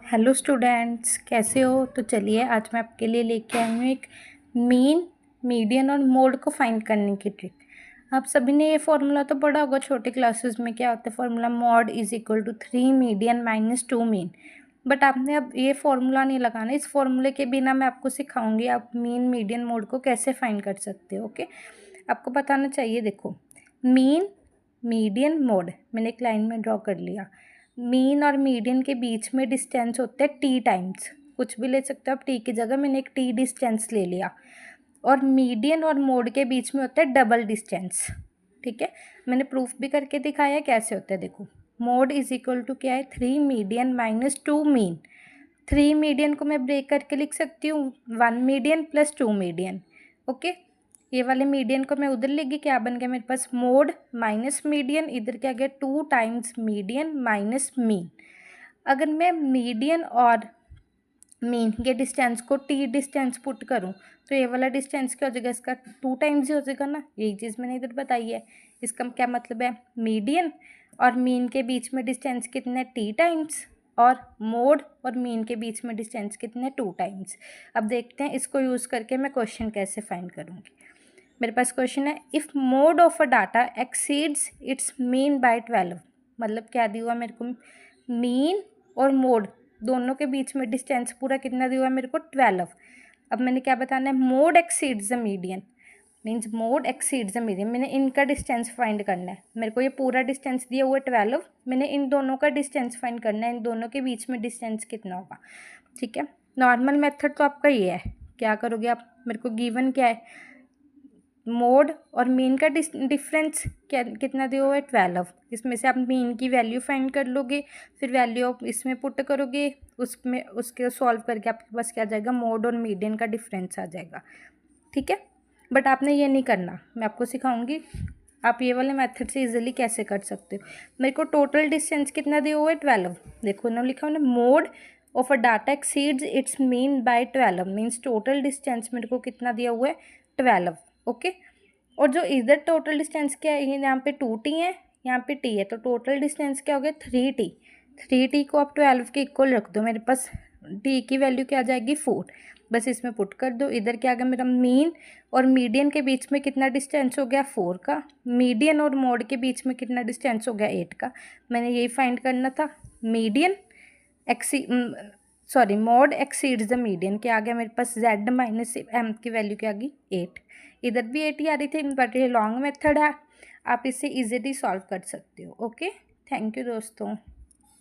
Hello students, कैसे हो। तो चलिए आज मैं आपके लिए लेके आई हूँ एक मीन, मीडियन और मोड को फाइंड करने की ट्रिक। आप सभी ने ये फॉर्मूला तो पढ़ा होगा छोटे क्लासेस में। क्या होता है formula? Mode is equal to 3 median minus 2 mean. But आपने अब ये फॉर्मूला नहीं लगाना। इस फॉर्मूले के बिना मैं आपको सिखाऊंगी आप मीन, मीडियन, मोड को कैसे फाइंड कर सकते हो। ओके, आपको बताना चाहिए। देखो, मीन, मीडियन, मोड मैंने एक लाइन में ड्रॉ कर लिया। मीन और मीडियन के बीच में डिस्टेंस होता है टी टाइम्स। कुछ भी ले सकते हो आप, टी की जगह मैंने एक टी डिस्टेंस ले लिया। और मीडियन और मोड के बीच में होता है डबल डिस्टेंस। ठीक है, मैंने प्रूफ भी करके दिखाया कैसे होता है। देखो, मोड इज इक्वल टू क्या है? 3 मीडियन माइनस 2 मीन। 3 मीडियन को मैं ब्रेक करके लिख सकती हूँ 1 मीडियन प्लस 2 मीडियन। ओके, ये वाले मीडियन को मैं उधर लेगी, क्या बन गया मेरे पास? मोड माइनस मीडियन, इधर क्या गया? 2 टाइम्स मीडियन माइनस मीन। अगर मैं मीडियन और मीन के डिस्टेंस को टी डिस्टेंस पुट करूँ तो ये वाला डिस्टेंस क्या हो जाएगा? इसका 2 टाइम्स ही हो जाएगा ना। यही चीज़ मैंने इधर बताई है। इसका क्या मतलब है? मीडियन और मीन के बीच में डिस्टेंस कितने? T times. और मोड और मीन के बीच में डिस्टेंस कितने? 2 टाइम्स। अब देखते हैं इसको यूज़ करके मैं क्वेश्चन कैसे फाइंड करूँगी। मेरे पास क्वेश्चन है, if mode of a data exceeds its mean by 12। मतलब क्या दिया हुआ मेरे को? मीन और मोड दोनों के बीच में डिस्टेंस पूरा कितना दिया हुआ है मेरे को? 12। अब मैंने क्या बताना है? Mode exceeds the median, means mode exceeds the median. मैंने इनका डिस्टेंस फाइंड करना है। मेरे को ये पूरा डिस्टेंस दिया हुआ है 12। मैंने इन दोनों का डिस्टेंस फाइंड करना है। इन दोनों के बीच में डिस्टेंस कितना होगा? ठीक है, नॉर्मल मेथड तो आपका ये है। क्या करोगे आप? मेरे को गिवन क्या है? मोड और मीन का डिफरेंस क्या कितना दिया हुआ है? 12। इसमें से आप मीन की वैल्यू फाइंड कर लोगे, फिर वैल्यू ऑफ इसमें पुट करोगे, उसमें उसके सॉल्व करके आपके पास क्या आ जाएगा? मोड और मीडियन का डिफरेंस आ जाएगा। ठीक है, बट आपने ये नहीं करना, मैं आपको सिखाऊंगी आप ये वाले मेथड से इजीली कैसे कर सकते हो। मेरे को टोटल डिस्टेंस कितना दिया हुआ है? 12। देखो ना, लिखा हुआ mode of a data exceeds its mean by 12, means total distance मेरे को कितना दिया हुआ है? 12। ओके, और जो इधर टोटल डिस्टेंस क्या है? यहाँ पे 2t है, यहाँ पे t है, तो टोटल डिस्टेंस क्या हो गया? 3t। 3t को आप 12 के इक्वल रख दो, मेरे पास t की वैल्यू क्या आ जाएगी? 4। बस इसमें पुट कर दो। इधर क्या आ गया मेरा? मीन और मीडियन के बीच में कितना डिस्टेंस हो गया? 4 का। मीडियन और मोड के बीच में कितना डिस्टेंस हो गया? 8 का। मैंने यही फाइंड करना था। मीडियन एक्सी sorry mode exceeds the median, क्या आ गया मेरे पास? z माइनस m की वैल्यू क्या आ गई? 8। इधर भी 8 ही आ रही थी, बट ये लॉन्ग मेथड है, आप इसे इजीली सॉल्व कर सकते हो। ओके, थैंक यू दोस्तों।